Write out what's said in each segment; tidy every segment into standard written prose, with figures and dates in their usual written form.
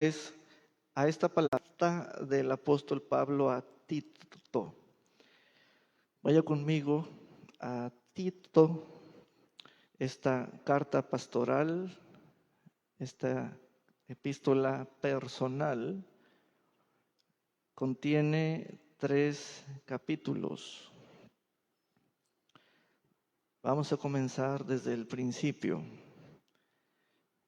es a esta palabra del apóstol Pablo a Tito. Vaya conmigo a Tito, esta carta pastoral, esta epístola personal, contiene 3 capítulos. Vamos a comenzar desde el principio.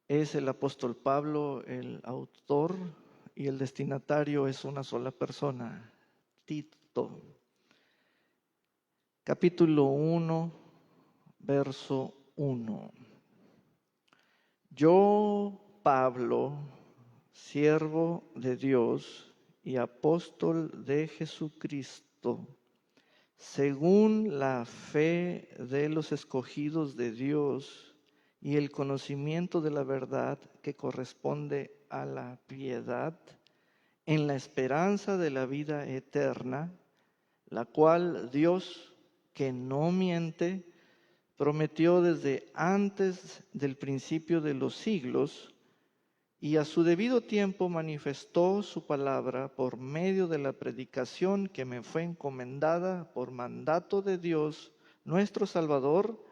Es el apóstol Pablo el autor y el destinatario es una sola persona, Tito. Capítulo 1, verso 1. Yo, Pablo, siervo de Dios y apóstol de Jesucristo, según la fe de los escogidos de Dios y el conocimiento de la verdad que corresponde a la piedad, en la esperanza de la vida eterna, la cual Dios, que no miente, prometió desde antes del principio de los siglos, y a su debido tiempo manifestó su palabra por medio de la predicación que me fue encomendada por mandato de Dios, nuestro Salvador,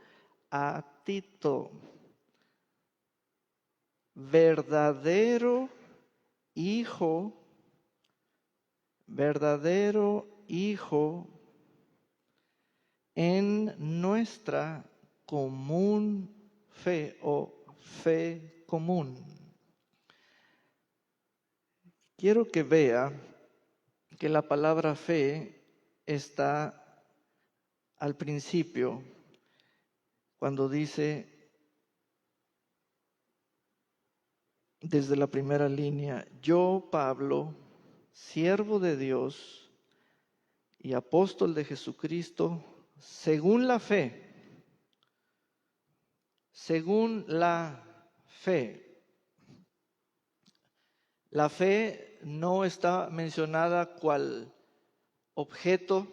a Tito, verdadero hijo en nuestra común fe o fe común. Quiero que vea que la palabra fe está al principio, cuando dice desde la primera línea, yo, Pablo, siervo de Dios y apóstol de Jesucristo, según la fe. Según la fe. La fe no está mencionada cual objeto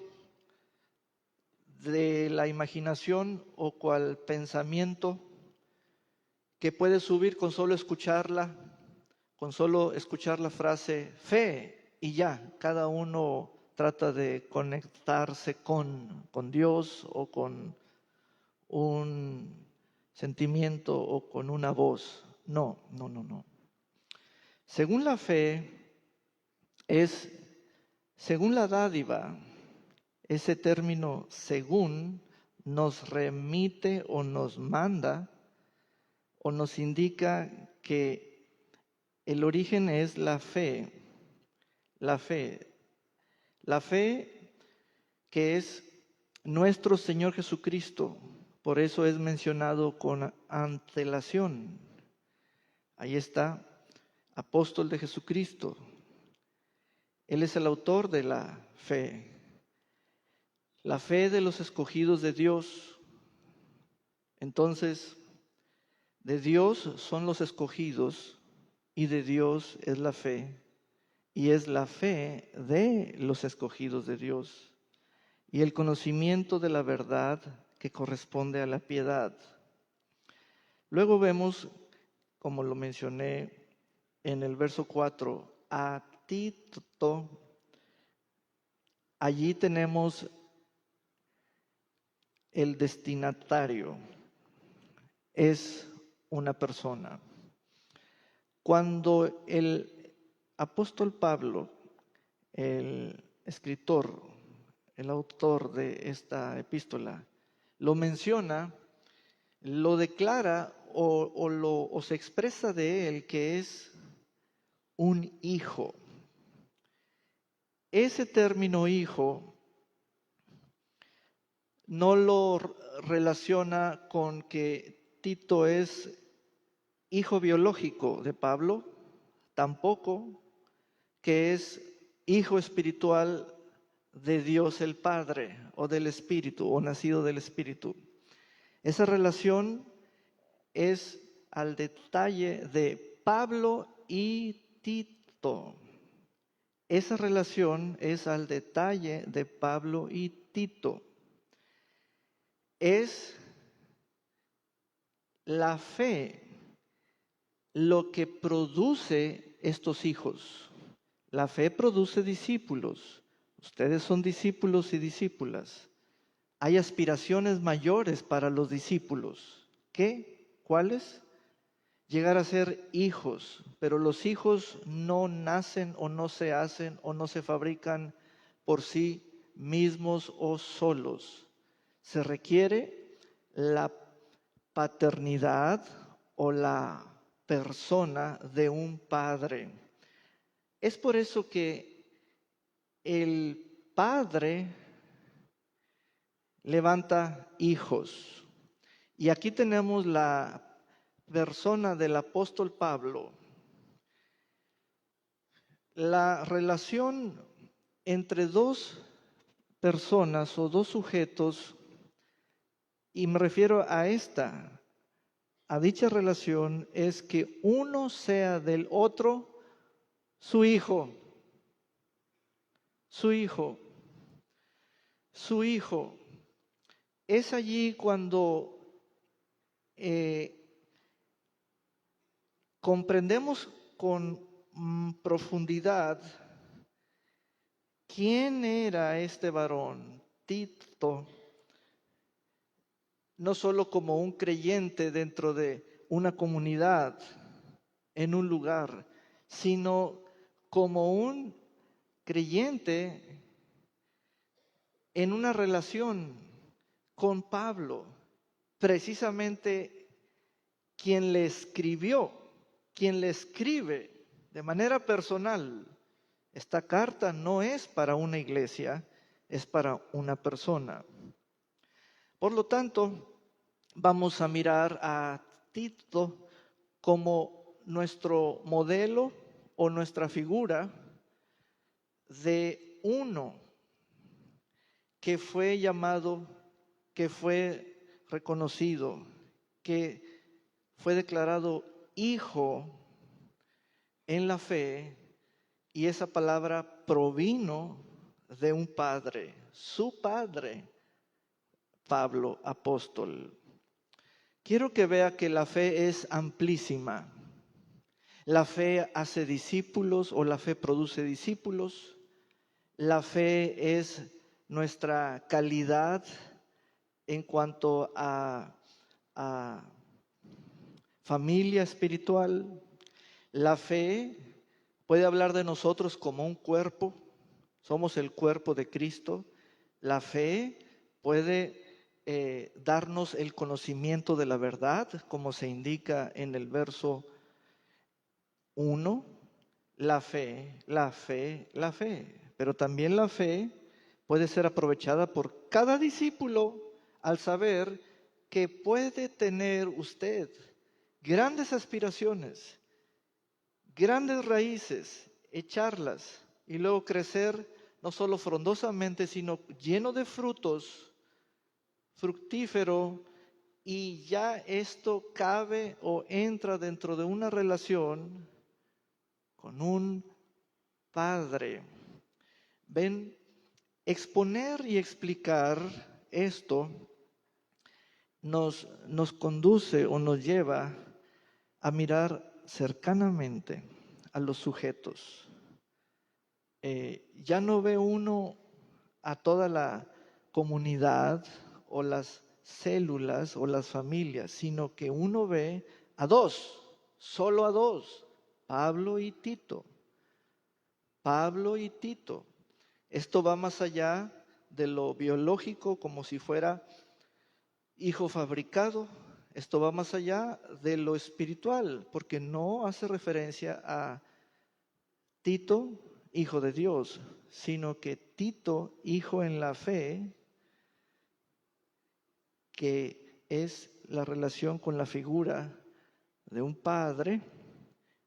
de la imaginación o cual pensamiento que puede subir con solo escucharla, con solo escuchar la frase fe y ya, cada uno trata de conectarse con Dios o con un sentimiento o con una voz. No. Según la fe es, según la dádiva, ese término según nos remite o nos manda o nos indica que el origen es la fe que es nuestro Señor Jesucristo. Por eso es mencionado con antelación. Ahí está, apóstol de Jesucristo. Él es el autor de la fe de los escogidos de Dios. Entonces, de Dios son los escogidos y de Dios es la fe. Y es la fe de los escogidos de Dios. Y el conocimiento de la verdad que corresponde a la piedad. Luego vemos, como lo mencioné en el verso 4, a Tito. Allí tenemos el destinatario. Es una persona. Cuando el apóstol Pablo, el escritor, el autor de esta epístola, lo menciona, lo declara o se expresa de él que es un hijo. Ese término hijo no lo relaciona con que Tito es hijo biológico de Pablo, tampoco que es hijo espiritual de Dios el Padre o del Espíritu o nacido del Espíritu. Esa relación es al detalle de Pablo y Tito. Esa relación es al detalle de Pablo y Tito. Es la fe lo que produce estos hijos. La fe produce discípulos. Ustedes son discípulos y discípulas. Hay aspiraciones mayores para los discípulos. ¿Qué? ¿Cuáles? Llegar a ser hijos, pero los hijos no nacen o no se hacen o no se fabrican por sí mismos o solos. Se requiere la paternidad o la persona de un padre. Es por eso que el padre levanta hijos. Y aquí tenemos la persona del apóstol Pablo. La relación entre dos personas o dos sujetos, y me refiero a dicha relación, es que uno sea del otro su hijo, su hijo, su hijo. Es allí cuando comprendemos con profundidad quién era este varón, Tito, no solo como un creyente dentro de una comunidad, en un lugar, sino como un creyente en una relación con Pablo, precisamente quien le escribió, quien le escribe de manera personal. Esta carta no es para una iglesia, es para una persona. Por lo tanto, vamos a mirar a Tito como nuestro modelo o nuestra figura de uno que fue llamado, que fue reconocido, que fue declarado hijo en la fe, y esa palabra provino de un padre, su padre, Pablo, apóstol. Quiero que vea que la fe es amplísima. La fe hace discípulos o la fe produce discípulos. La fe es nuestra calidad en cuanto a familia espiritual. La fe puede hablar de nosotros como un cuerpo. Somos el cuerpo de Cristo. La fe puede darnos el conocimiento de la verdad, como se indica en el verso 1. La fe, la fe, la fe. Pero también la fe puede ser aprovechada por cada discípulo al saber que puede tener usted grandes aspiraciones, grandes raíces, echarlas y luego crecer no solo frondosamente, sino lleno de frutos, fructífero, y ya esto cabe o entra dentro de una relación con un padre. Ven, exponer y explicar esto nos conduce o nos lleva a mirar cercanamente a los sujetos. Ya no ve uno a toda la comunidad o las células o las familias, sino que uno ve a dos, solo a dos, Pablo y Tito. Pablo y Tito. Esto va más allá de lo biológico, como si fuera hijo fabricado. Esto va más allá de lo espiritual, porque no hace referencia a Tito, hijo de Dios, sino que Tito, hijo en la fe, que es la relación con la figura de un padre,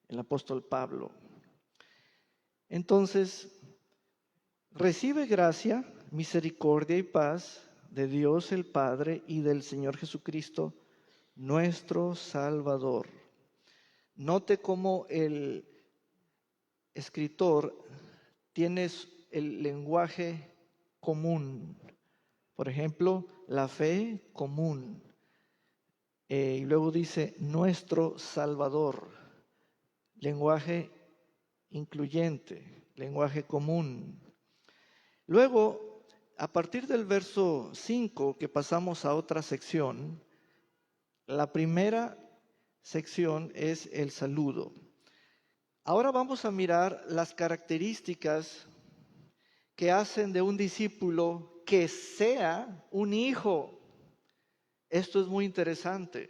el apóstol Pablo. Entonces, recibe gracia, misericordia y paz de Dios el Padre y del Señor Jesucristo, nuestro Salvador. Note cómo el escritor tiene el lenguaje común. Por ejemplo, la fe común. Y luego dice nuestro Salvador. Lenguaje incluyente, lenguaje común. Luego, a partir del verso 5, que pasamos a otra sección, la primera sección es el saludo. Ahora vamos a mirar las características que hacen de un discípulo que sea un hijo. Esto es muy interesante.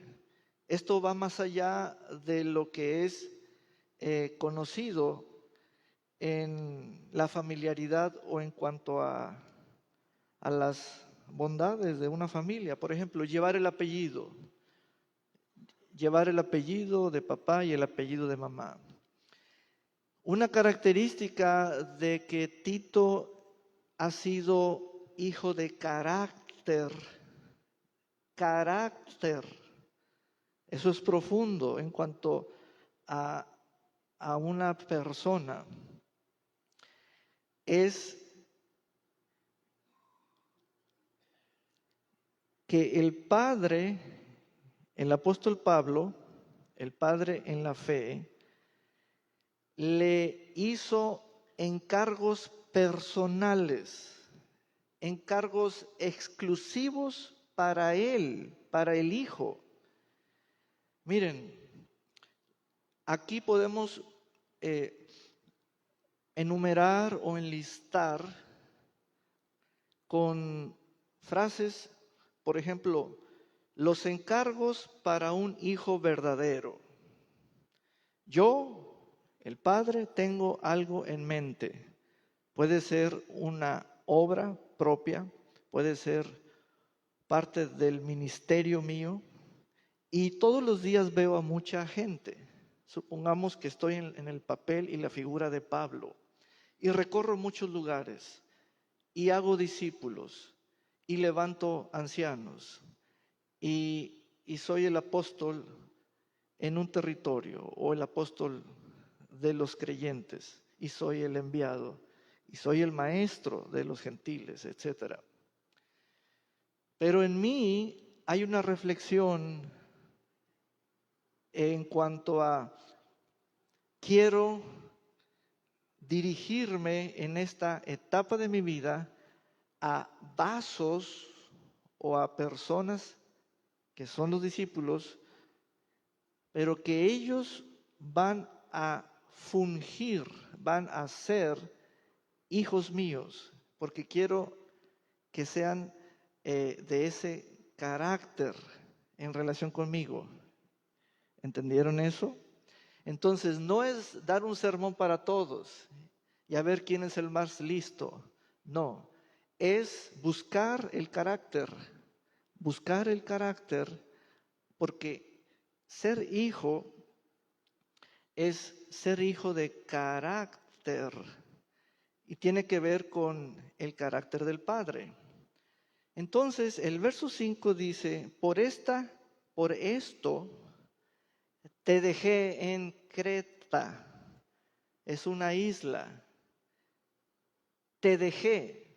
Esto va más allá de lo que es conocido en la familiaridad o en cuanto a las bondades de una familia. Por ejemplo, llevar el apellido de papá y el apellido de mamá. Una característica de que Tito ha sido hijo de carácter. Eso es profundo en cuanto a una persona. Es que el padre, el apóstol Pablo, el padre en la fe, le hizo encargos personales, encargos exclusivos para él, para el hijo. Miren, aquí podemos enumerar o enlistar con frases, por ejemplo, los encargos para un hijo verdadero. Yo, el padre, tengo algo en mente. Puede ser una obra propia, puede ser parte del ministerio mío, y todos los días veo a mucha gente. Supongamos que estoy en el papel y la figura de Pablo, y recorro muchos lugares, y hago discípulos, y levanto ancianos, y soy el apóstol en un territorio, o el apóstol de los creyentes, y soy el enviado, y soy el maestro de los gentiles, etc. Pero en mí hay una reflexión en cuanto a quiero dirigirme en esta etapa de mi vida a vasos o a personas que son los discípulos, pero que ellos van a fungir, van a ser hijos míos, porque quiero que sean de ese carácter en relación conmigo. ¿Entendieron eso? Entonces, no es dar un sermón para todos y a ver quién es el más listo. No, es buscar el carácter, porque ser hijo es ser hijo de carácter y tiene que ver con el carácter del Padre. Entonces, el verso 5 dice, por esto te dejé en Creta. Es una isla. Te dejé.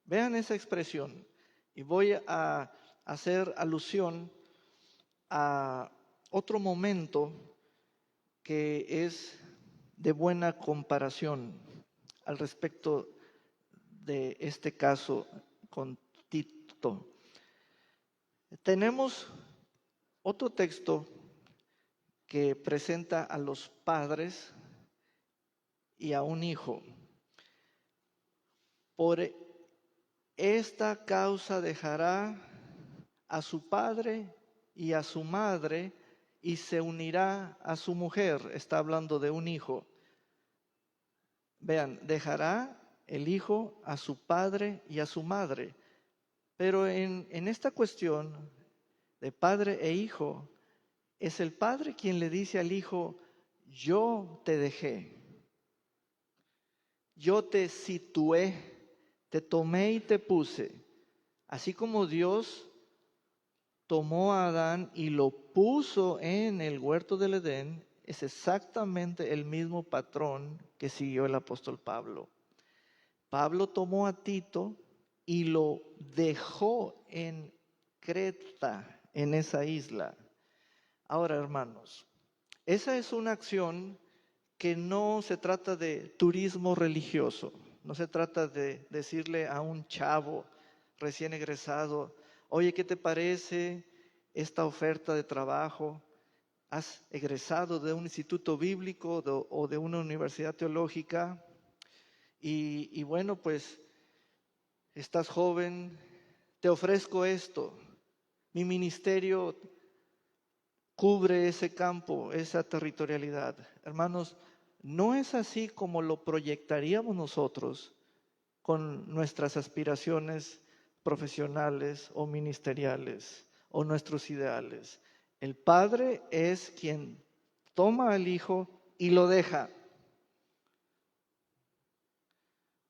Vean esa expresión. Y voy a hacer alusión a otro momento que es de buena comparación al respecto de este caso con Tito. Tenemos otro texto que presenta a los padres y a un hijo. Por esta causa dejará a su padre y a su madre y se unirá a su mujer. Está hablando de un hijo. Vean, dejará el hijo a su padre y a su madre. Pero en esta cuestión de padre e hijo, es el padre quien le dice al hijo, yo te dejé, yo te situé, te tomé y te puse. Así como Dios tomó a Adán y lo puso en el huerto del Edén, es exactamente el mismo patrón que siguió el apóstol Pablo. Pablo tomó a Tito y lo dejó en Creta, en esa isla. Ahora, hermanos, Esa es una acción que no se trata de turismo religioso, no se trata de decirle a un chavo recién egresado, oye, ¿qué te parece esta oferta de trabajo? ¿Has egresado de un instituto bíblico o de una universidad teológica? Y bueno, pues estás joven, te ofrezco esto. Mi ministerio cubre ese campo, esa territorialidad. Hermanos, no es así como lo proyectaríamos nosotros con nuestras aspiraciones profesionales o ministeriales o nuestros ideales. El Padre es quien toma al Hijo y lo deja.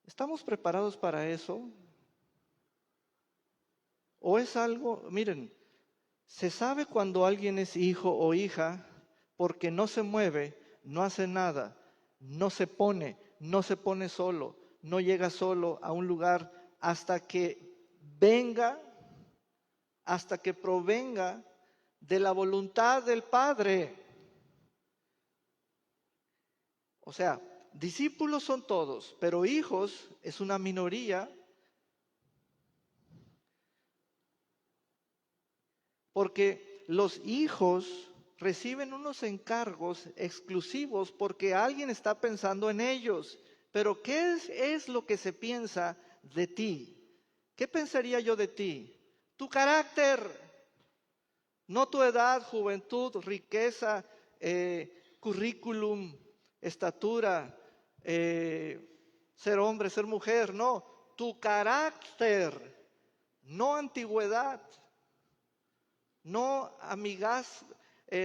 ¿Estamos preparados para eso? ¿O es algo, miren, se sabe cuando alguien es hijo o hija porque no se mueve, no hace nada, no se pone solo, no llega solo a un lugar hasta que venga, hasta que provenga de la voluntad del Padre. O sea, discípulos son todos, pero hijos es una minoría, porque los hijos reciben unos encargos exclusivos porque alguien está pensando en ellos. Pero ¿qué es lo que se piensa de ti? ¿Qué pensaría yo de ti? Tu carácter, no tu edad, juventud, riqueza, currículum, estatura, ser hombre, ser mujer, no, tu carácter, no antigüedad. No amigas,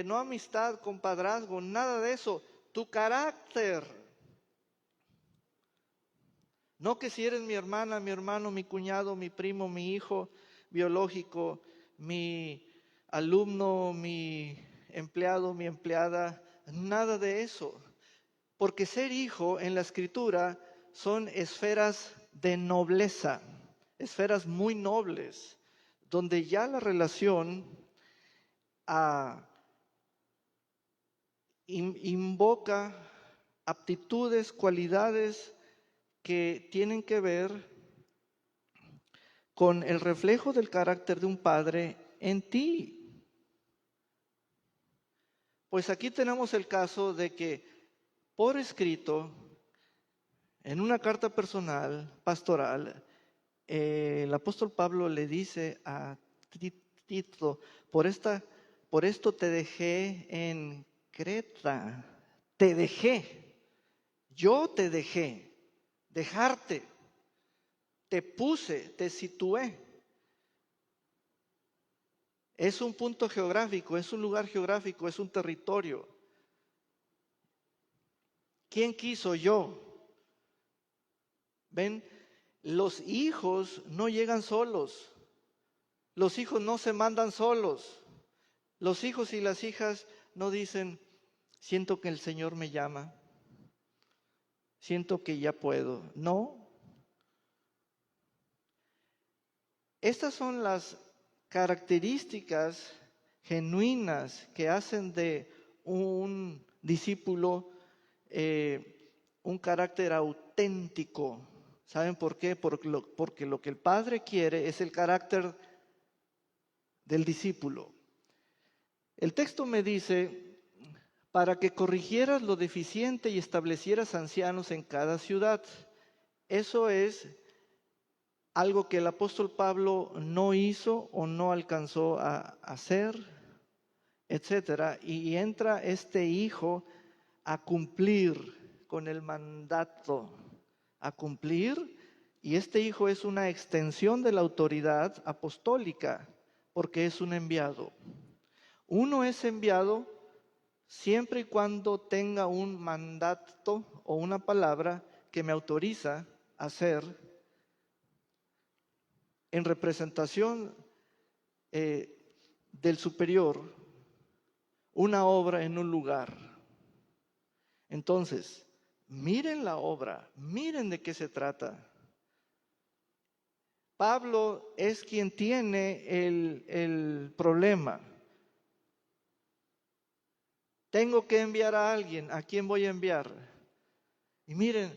no amistad, compadrazgo, nada de eso. Tu carácter. No que si eres mi hermana, mi hermano, mi cuñado, mi primo, mi hijo biológico, mi alumno, mi empleado, mi empleada, nada de eso. Porque ser hijo en la Escritura son esferas de nobleza, esferas muy nobles, donde ya la relación invoca aptitudes, cualidades que tienen que ver con el reflejo del carácter de un padre en ti. Pues aquí tenemos el caso de que por escrito, en una carta personal, pastoral, el apóstol Pablo le dice a Tito, por esto te dejé en Creta, te dejé, yo te dejé, dejarte, te puse, te situé. Es un punto geográfico, es un lugar geográfico, es un territorio. ¿Quién quiso? Yo. ¿Ven? Los hijos no llegan solos. Los hijos no se mandan solos. Los hijos y las hijas no dicen, siento que el Señor me llama. Siento que ya puedo. No. Estas son las características genuinas que hacen de un discípulo un carácter auténtico. ¿Saben por qué? Porque lo que el Padre quiere es el carácter del discípulo. El texto me dice, para que corrigieras lo deficiente y establecieras ancianos en cada ciudad. Eso es algo que el apóstol Pablo no hizo o no alcanzó a hacer, etcétera. Y entra este hijo a cumplir con el mandato, a cumplir, y este hijo es una extensión de la autoridad apostólica, porque es un enviado. Uno es enviado siempre y cuando tenga un mandato o una palabra que me autoriza a hacer en representación del superior una obra en un lugar. Entonces, miren la obra, miren de qué se trata. Pablo es quien tiene el problema. Tengo que enviar a alguien. ¿A quién voy a enviar? Y miren,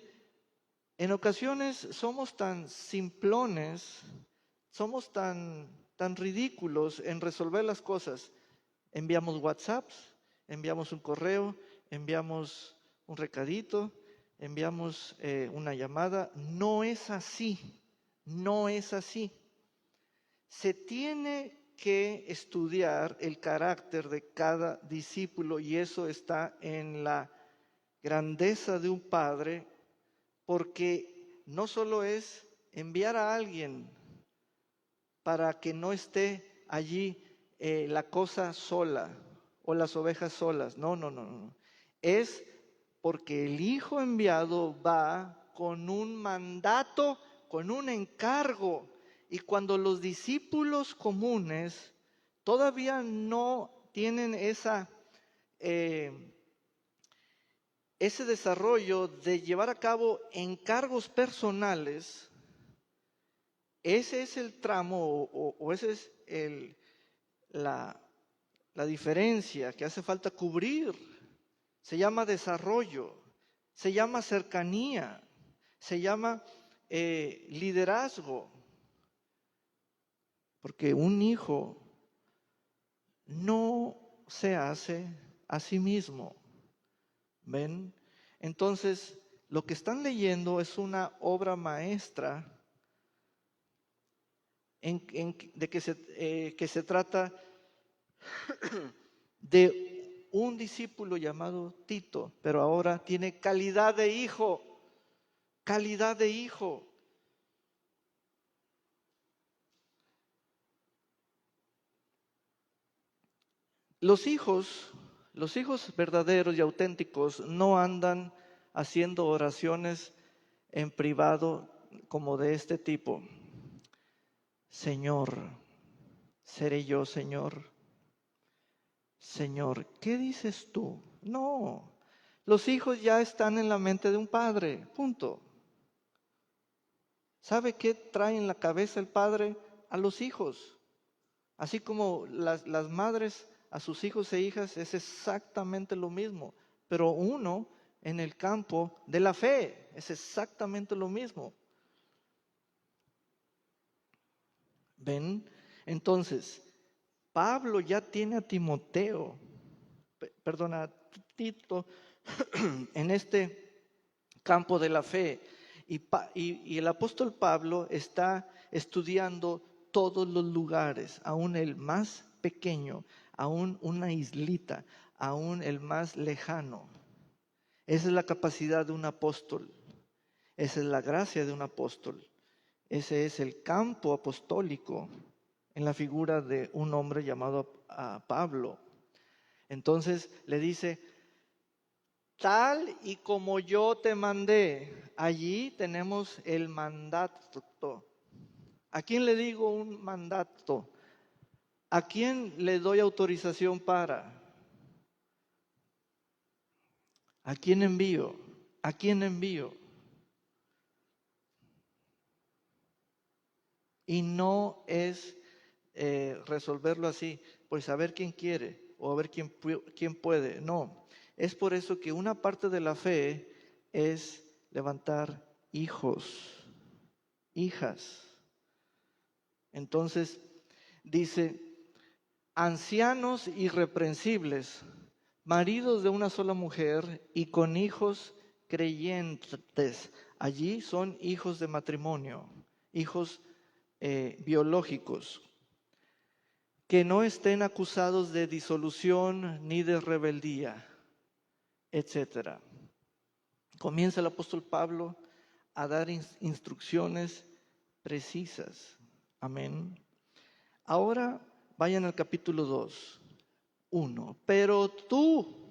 en ocasiones somos tan simplones, somos tan ridículos en resolver las cosas. Enviamos WhatsApps, enviamos un correo, enviamos un recadito, enviamos una llamada. No es así, no es así. Se tiene que estudiar el carácter de cada discípulo y eso está en la grandeza de un padre, porque no solo es enviar a alguien para que no esté allí la cosa sola o las ovejas solas. No, no, no, no. Es porque el Hijo enviado va con un mandato, con un encargo. Y cuando los discípulos comunes todavía no tienen ese desarrollo de llevar a cabo encargos personales, ese es el tramo o esa es la diferencia que hace falta cubrir. Se llama desarrollo, se llama cercanía, se llama liderazgo. Porque un hijo no se hace a sí mismo. ¿Ven? Entonces, lo que están leyendo es una obra maestra de que se trata de un discípulo llamado Tito, pero ahora tiene calidad de hijo, calidad de hijo. Los hijos verdaderos y auténticos no andan haciendo oraciones en privado como de este tipo. Señor, seré yo, Señor. Señor, ¿qué dices tú? No, los hijos ya están en la mente de un padre, punto. ¿Sabe qué trae en la cabeza el padre? A los hijos. Así como las madres a sus hijos e hijas es exactamente lo mismo, pero uno en el campo de la fe es exactamente lo mismo. ¿Ven? Entonces, Pablo ya tiene a Timoteo, perdona, a Tito, en este campo de la fe. Y el apóstol Pablo está estudiando todos los lugares, aún el más pequeño, aún una islita, aún el más lejano. Esa es la capacidad de un apóstol. Esa es la gracia de un apóstol. Ese es el campo apostólico en la figura de un hombre llamado Pablo. Entonces le dice, tal y como yo te mandé, allí tenemos el mandato. ¿A quién le digo un mandato? ¿A quién le doy autorización para? ¿A quién envío? ¿A quién envío? Y no es resolverlo así, pues a ver quién quiere o a ver quién puede. No, es por eso que una parte de la fe es levantar hijos, hijas. Entonces dice, ancianos irreprensibles, maridos de una sola mujer y con hijos creyentes. Allí son hijos de matrimonio, hijos biológicos, que no estén acusados de disolución ni de rebeldía, etcétera. Comienza el apóstol Pablo a dar instrucciones precisas. Amén. Ahora vayan al capítulo 2, 1. Pero tú,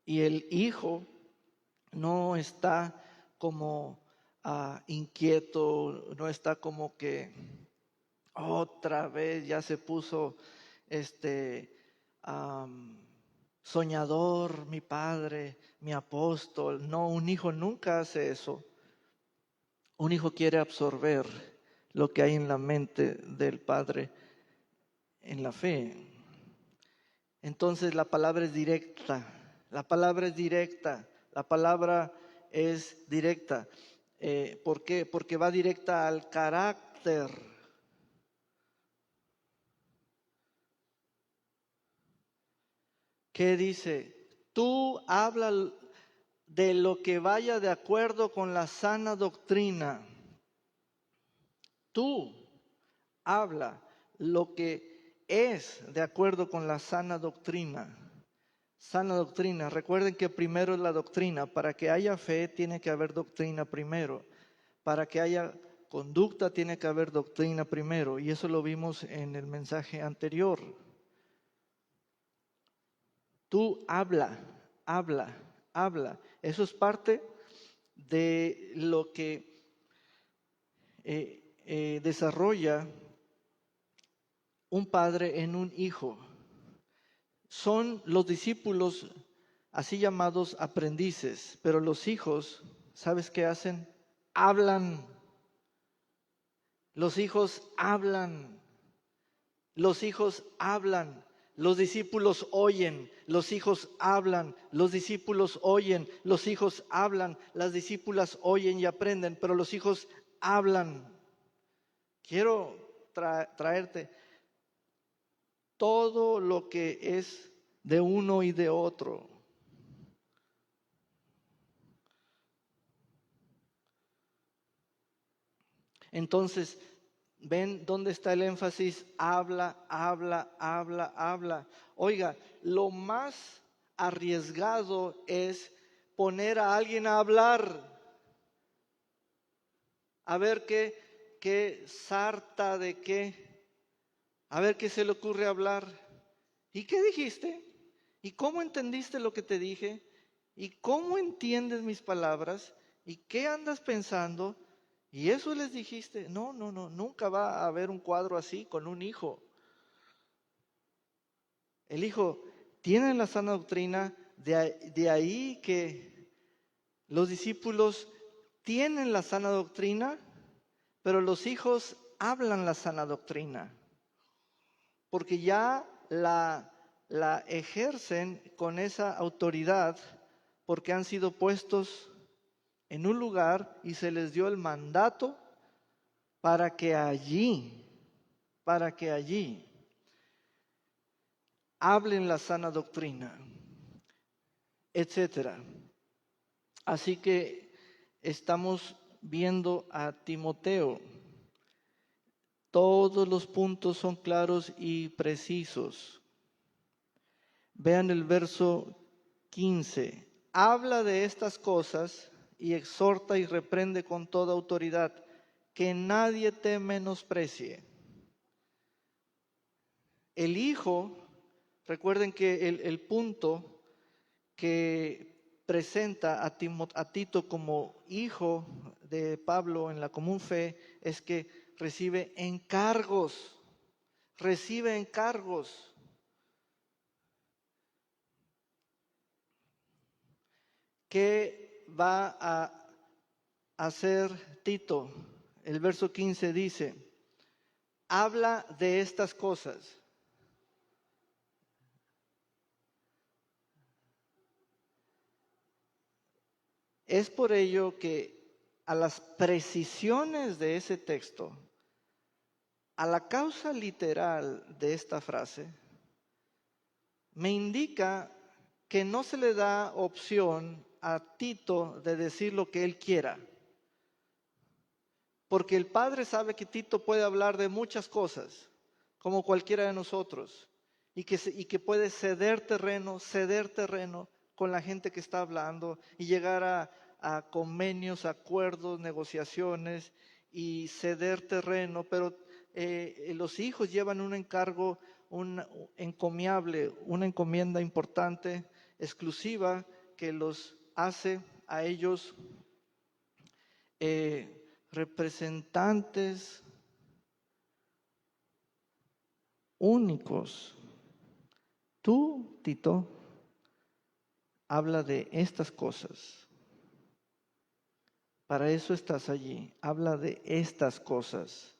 y el hijo no está como inquieto, no está como que otra vez ya se puso soñador, mi padre, mi apóstol. No, un hijo nunca hace eso. Un hijo quiere absorber lo que hay en la mente del padre en la fe. Entonces la palabra es directa, la palabra es directa, la palabra es directa. ¿Por qué? Porque va directa al carácter. ¿Qué dice? Tú habla de lo que vaya de acuerdo con la sana doctrina. Tú habla lo que es de acuerdo con la sana doctrina. Sana doctrina. Recuerden que primero es la doctrina. Para que haya fe tiene que haber doctrina primero. Para que haya conducta tiene que haber doctrina primero. Y eso lo vimos en el mensaje anterior. Tú habla, habla, habla. Eso es parte de lo que desarrolla un padre en un hijo. Son los discípulos así llamados aprendices, pero los hijos, ¿sabes qué hacen? Hablan. Los hijos hablan. Los hijos hablan. Los discípulos oyen, los hijos hablan, los discípulos oyen, los hijos hablan, las discípulas oyen y aprenden, pero los hijos hablan. Quiero traerte todo lo que es de uno y de otro. Entonces, ¿ven dónde está el énfasis? Habla, habla, habla, habla. Oiga, lo más arriesgado es poner a alguien a hablar. A ver qué sarta de qué. A ver qué se le ocurre hablar. ¿Y qué dijiste? ¿Y cómo entendiste lo que te dije? ¿Y cómo entiendes mis palabras? ¿Y qué andas pensando? Y eso les dijiste. No, nunca va a haber un cuadro así con un hijo. El hijo tiene la sana doctrina, de ahí que los discípulos tienen la sana doctrina, pero los hijos hablan la sana doctrina, porque ya la ejercen con esa autoridad, porque han sido puestos en un lugar y se les dio el mandato para que allí hablen la sana doctrina, etcétera. Así que estamos viendo a Timoteo. Todos los puntos son claros y precisos. Vean el verso 15. Habla de estas cosas y exhorta y reprende con toda autoridad, que nadie te menosprecie. El hijo, recuerden que el punto que presenta a Tito como hijo de Pablo en la común fe es que recibe encargos. ¿Qué va a hacer Tito? El verso 15 dice, habla de estas cosas. Es por ello que a las precisiones de ese texto, a la causa literal de esta frase, me indica que no se le da opción a Tito de decir lo que él quiera. Porque el padre sabe que Tito puede hablar de muchas cosas, como cualquiera de nosotros, y que puede ceder terreno con la gente que está hablando y llegar a convenios, acuerdos, negociaciones y ceder terreno, pero los hijos llevan un encargo encomiable, una encomienda importante, exclusiva, que los hace a ellos representantes únicos. Tú, Tito, habla de estas cosas. Para eso estás allí. Habla de estas cosas.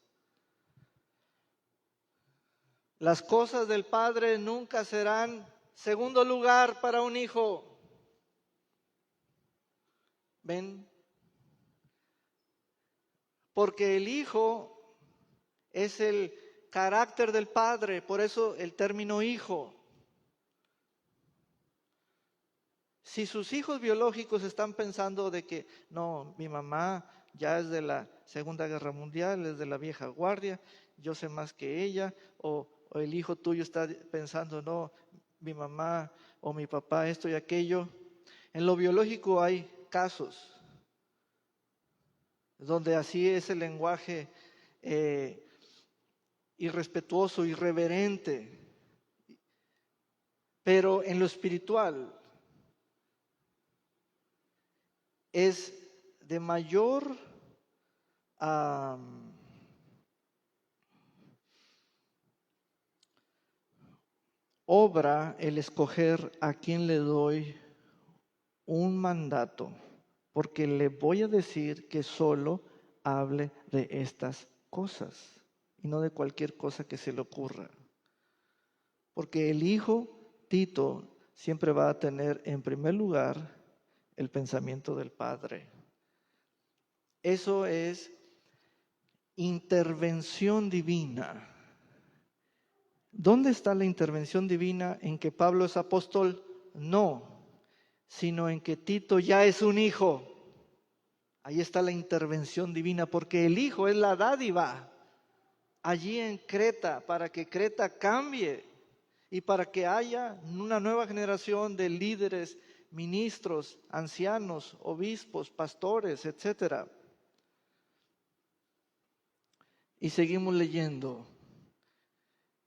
Las cosas del Padre nunca serán segundo lugar para un hijo. ¿Ven? Porque el hijo es el carácter del Padre, por eso el término hijo. Si sus hijos biológicos están pensando de que, no, mi mamá ya es de la Segunda Guerra Mundial, es de la vieja guardia, yo sé más que ella, o el hijo tuyo está pensando, no, mi mamá o mi papá esto y aquello. En lo biológico hay casos donde así es el lenguaje irrespetuoso, irreverente, pero en lo espiritual es de mayor obra el escoger a quién le doy un mandato, porque le voy a decir que solo hable de estas cosas y no de cualquier cosa que se le ocurra. Porque el hijo Tito siempre va a tener en primer lugar el pensamiento del Padre. Eso es intervención divina. ¿Dónde está la intervención divina en que Pablo es apóstol? No, sino en que Tito ya es un hijo. Ahí está la intervención divina, porque el hijo es la dádiva allí en Creta, para que Creta cambie y para que haya una nueva generación de líderes, ministros, ancianos, obispos, pastores, etcétera. Y seguimos leyendo.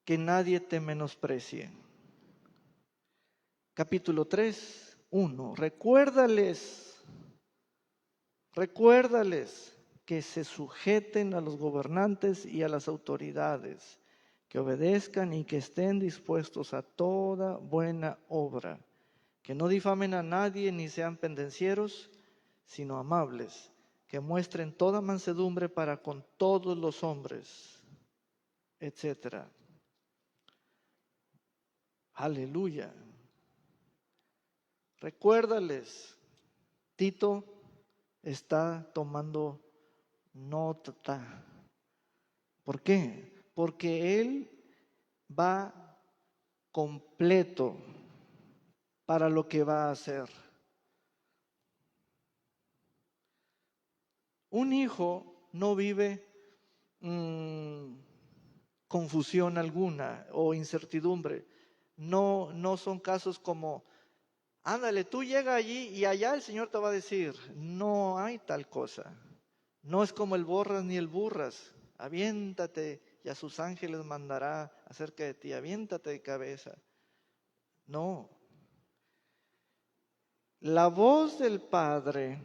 Que nadie te menosprecie. Capítulo 3, 1. Recuérdales que se sujeten a los gobernantes y a las autoridades, que obedezcan y que estén dispuestos a toda buena obra, que no difamen a nadie ni sean pendencieros, sino amables, que muestren toda mansedumbre para con todos los hombres, etcétera. Aleluya. Recuérdales, Tito está tomando nota. ¿Por qué? Porque él va completo para lo que va a hacer. Un hijo no vive confusión alguna o incertidumbre. No son casos como, ándale, tú llega allí y allá el Señor te va a decir, no hay tal cosa. No es como el borras ni el burras. Aviéntate y a sus ángeles mandará acerca de ti. Aviéntate de cabeza. No. La voz del Padre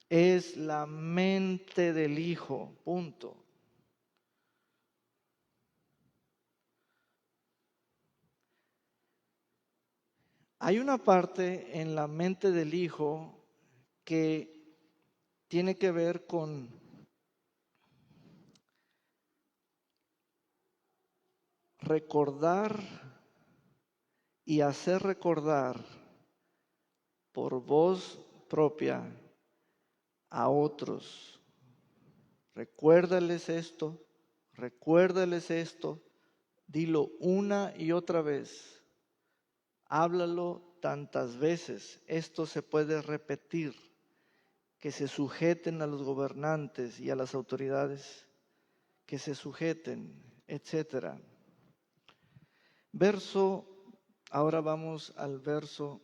es la mente del Hijo. Punto. Hay una parte en la mente del Hijo que tiene que ver con recordar y hacer recordar por voz propia a otros. Recuérdales esto, dilo una y otra vez. Háblalo tantas veces. Esto se puede repetir. Que se sujeten a los gobernantes y a las autoridades. Que se sujeten, etcétera. Ahora vamos al verso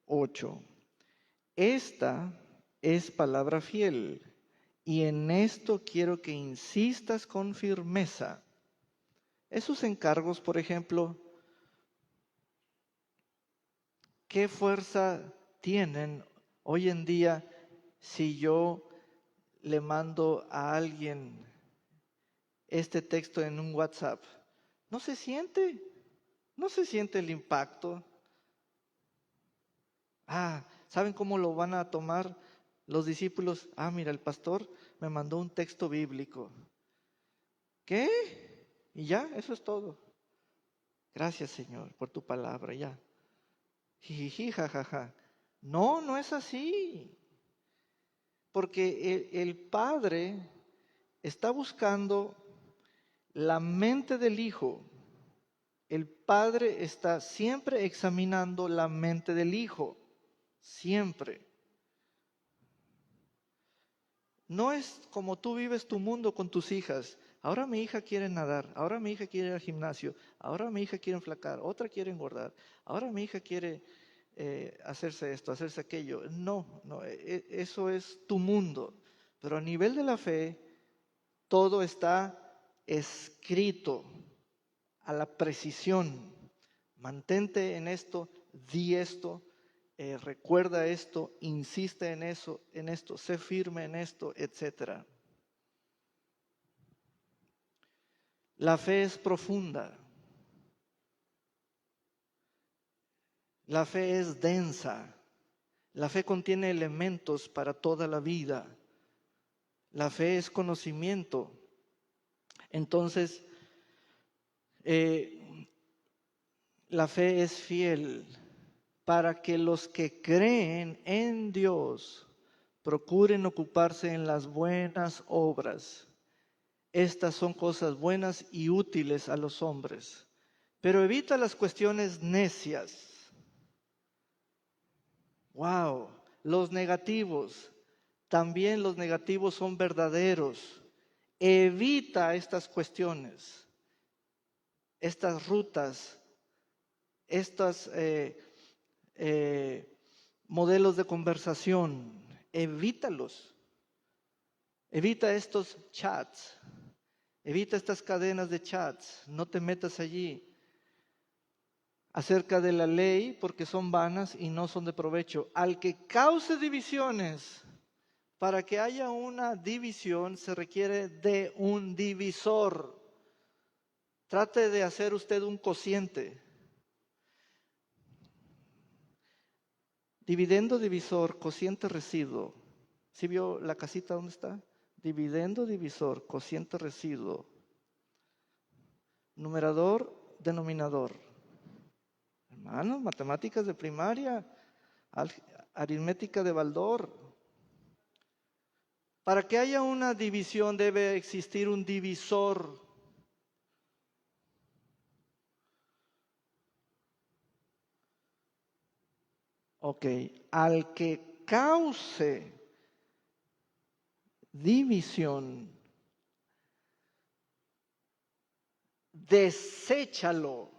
8. Esta es palabra fiel y en esto quiero que insistas con firmeza. Esos encargos, por ejemplo, ¿qué fuerza tienen hoy en día si yo le mando a alguien este texto en un WhatsApp? No se siente el impacto. ¿Saben cómo lo van a tomar Los discípulos, mira, el pastor me mandó un texto bíblico. ¿Qué? Y ya, eso es todo. Gracias, Señor, por tu palabra, ya. Jijiji, jajaja. No, no es así. Porque el Padre está buscando la mente del Hijo. El Padre está siempre examinando la mente del Hijo. Siempre. No es como tú vives tu mundo con tus hijas. Ahora mi hija quiere nadar, ahora mi hija quiere ir al gimnasio, ahora mi hija quiere enflacar, otra quiere engordar, ahora mi hija quiere hacerse esto, hacerse aquello. No, eso es tu mundo. Pero a nivel de la fe, todo está escrito a la precisión. Mantente en esto, di esto, recuerda esto, insiste en esto, sé firme en esto, etc. La fe es profunda. La fe es densa. La fe contiene elementos para toda la vida. La fe es conocimiento. Entonces, la fe es fiel para que los que creen en Dios procuren ocuparse en las buenas obras. Estas son cosas buenas y útiles a los hombres, pero evita las cuestiones necias. Wow, los negativos, también los negativos son verdaderos. Evita estas cuestiones, estas rutas, estos modelos de conversación. Evítalos. Evita estos chats. Evita estas cadenas de chats. No te metas allí. Acerca de la ley, porque son vanas y no son de provecho. Al que cause divisiones, para que haya una división se requiere de un divisor. Trate de hacer usted un cociente. Dividendo, divisor, cociente, residuo. ¿Sí vio la casita dónde está? Dividendo, divisor, cociente, residuo. Numerador, denominador. Hermanos, matemáticas de primaria, aritmética de Baldor. Para que haya una división debe existir un divisor. Ok, al que cause división, deséchalo.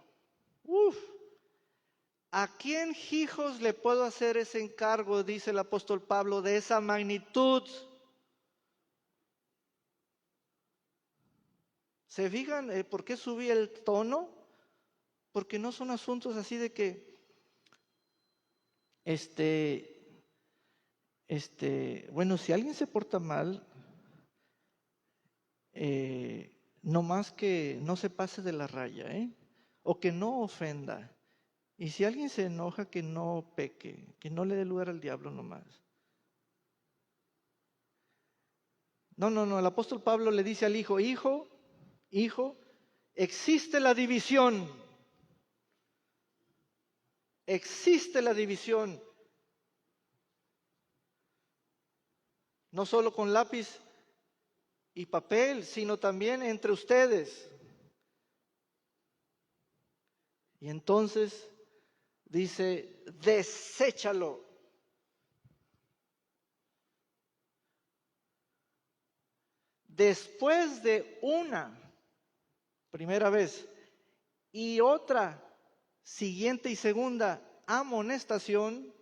¿A quién, hijos, le puedo hacer ese encargo, dice el apóstol Pablo, de esa magnitud? ¿Se fijan por qué subí el tono? Porque no son asuntos así de que, bueno, si alguien se porta mal, no más que no se pase de la raya, o que no ofenda. Y si alguien se enoja, que no peque, que no le dé lugar al diablo nomás. No, el apóstol Pablo le dice al hijo, hijo, existe la división. Existe la división. No solo con lápiz y papel, sino también entre ustedes. Y entonces dice, deséchalo. Después de una primera vez y otra siguiente y segunda amonestación,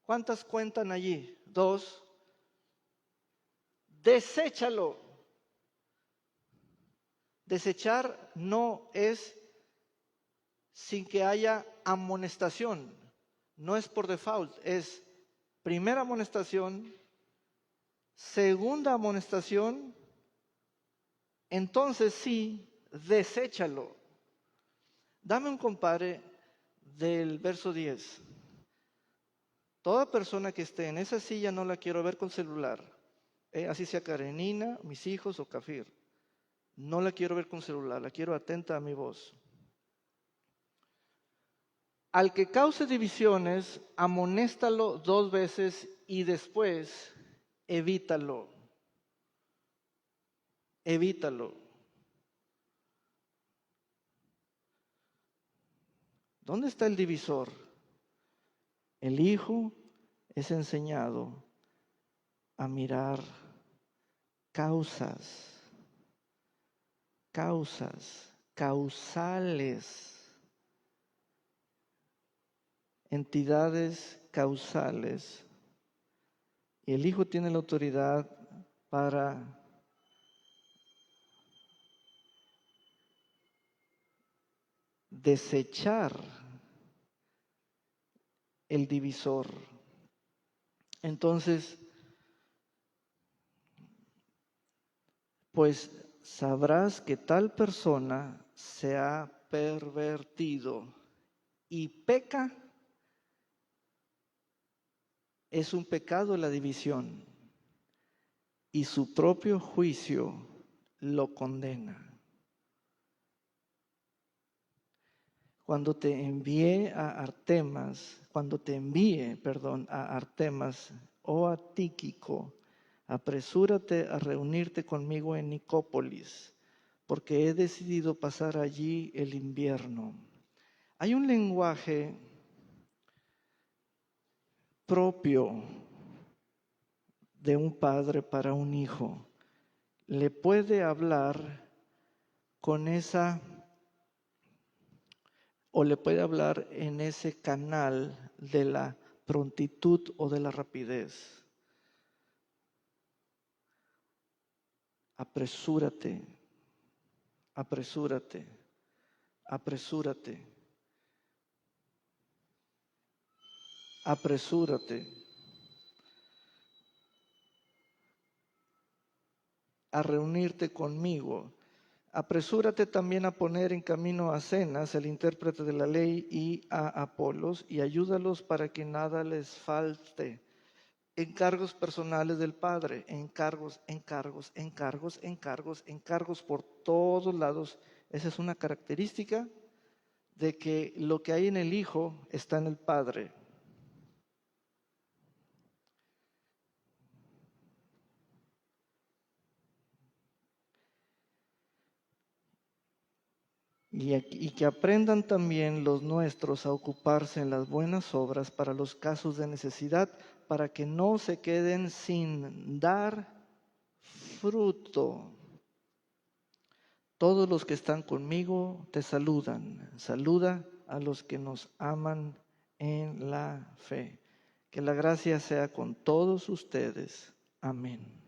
¿cuántas cuentan allí? 2. Deséchalo. Desechar no es sin que haya amonestación. No es por default, es primera amonestación, segunda amonestación, entonces sí, deséchalo. Dame un compare del verso 10. Toda persona que esté en esa silla no la quiero ver con celular. Así sea Karenina, mis hijos o Kafir. No la quiero ver con celular, la quiero atenta a mi voz. Al que cause divisiones, amonéstalo 2 veces y después evítalo. Evítalo. ¿Dónde está el divisor? El hijo es enseñado a mirar causales, entidades causales. Y el hijo tiene la autoridad para desechar el divisor. Entonces, pues sabrás que tal persona se ha pervertido y peca. Es un pecado la división y su propio juicio lo condena. Cuando te envíe a Artemas o a Tíquico, apresúrate a reunirte conmigo en Nicópolis, porque he decidido pasar allí el invierno. Hay un lenguaje propio de un padre para un hijo. Le puede hablar con esa, o le puede hablar en ese canal de la prontitud o de la rapidez. Apresúrate, apresúrate, apresúrate, apresúrate a reunirte conmigo. Apresúrate también a poner en camino a Zenas, el intérprete de la ley, y a Apolos, y ayúdalos para que nada les falte. Encargos personales del Padre, encargos por todos lados. Esa es una característica de que lo que hay en el Hijo está en el Padre. Y que aprendan también los nuestros a ocuparse en las buenas obras para los casos de necesidad, para que no se queden sin dar fruto. Todos los que están conmigo te saludan. Saluda a los que nos aman en la fe. Que la gracia sea con todos ustedes. Amén.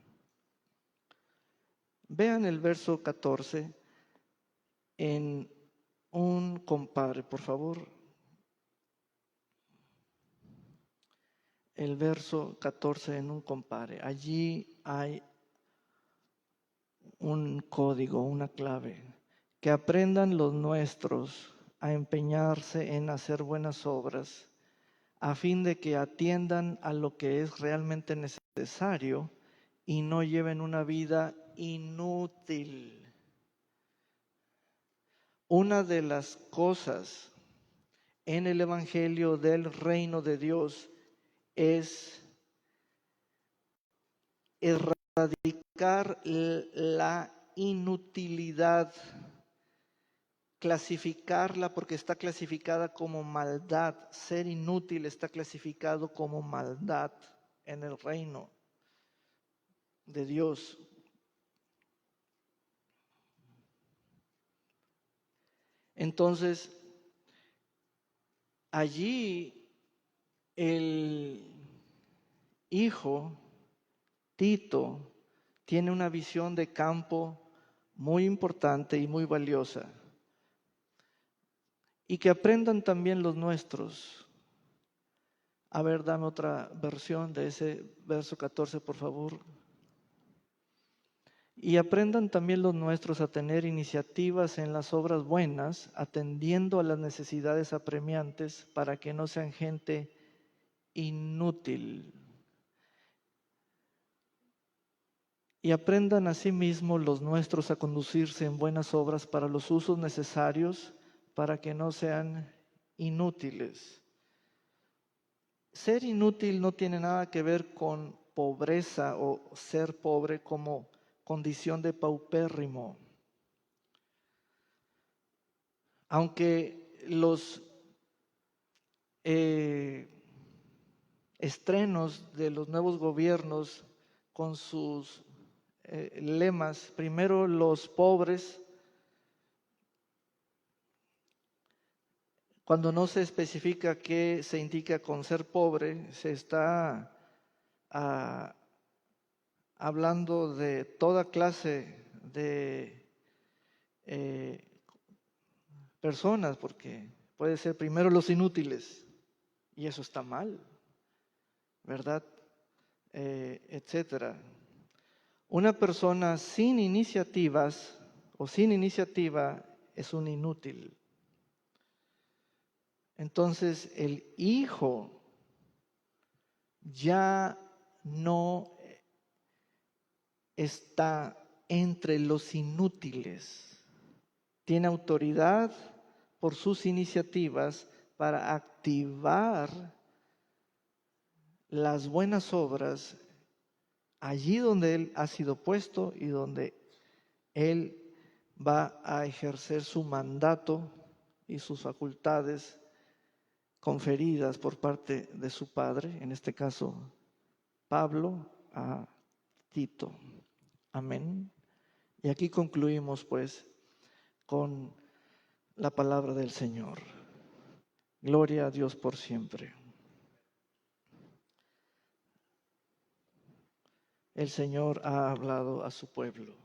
Vean el verso 14 en un compare, por favor. El verso 14 en un compare. Allí hay un código, una clave. Que aprendan los nuestros a empeñarse en hacer buenas obras, a fin de que atiendan a lo que es realmente necesario y no lleven una vida inútil. Una de las cosas en el Evangelio del Reino de Dios es erradicar la inutilidad, clasificarla porque está clasificada como maldad. Ser inútil está clasificado como maldad en el reino de Dios. Entonces, allí el hijo Tito tiene una visión de campo muy importante y muy valiosa. Y que aprendan también los nuestros. A ver, dame otra versión de ese verso 14, por favor. Y aprendan también los nuestros a tener iniciativas en las obras buenas, atendiendo a las necesidades apremiantes, para que no sean gente inútil. Y aprendan asimismo los nuestros a conducirse en buenas obras para los usos necesarios, para que no sean inútiles. Ser inútil no tiene nada que ver con pobreza o ser pobre como condición de paupérrimo. Aunque los estrenos de los nuevos gobiernos con sus lemas, primero los pobres, cuando no se especifica qué se indica con ser pobre, se está hablando de toda clase de personas, porque puede ser primero los inútiles, y eso está mal, ¿verdad? Etcétera. Una persona sin iniciativas o sin iniciativa es un inútil. Entonces el hijo ya no está entre los inútiles. Tiene autoridad por sus iniciativas para activar las buenas obras allí donde él ha sido puesto y donde él va a ejercer su mandato y sus facultades conferidas por parte de su padre, en este caso Pablo, a Tito. Amén. Y aquí concluimos pues con la palabra del Señor. Gloria a Dios por siempre. El Señor ha hablado a su pueblo.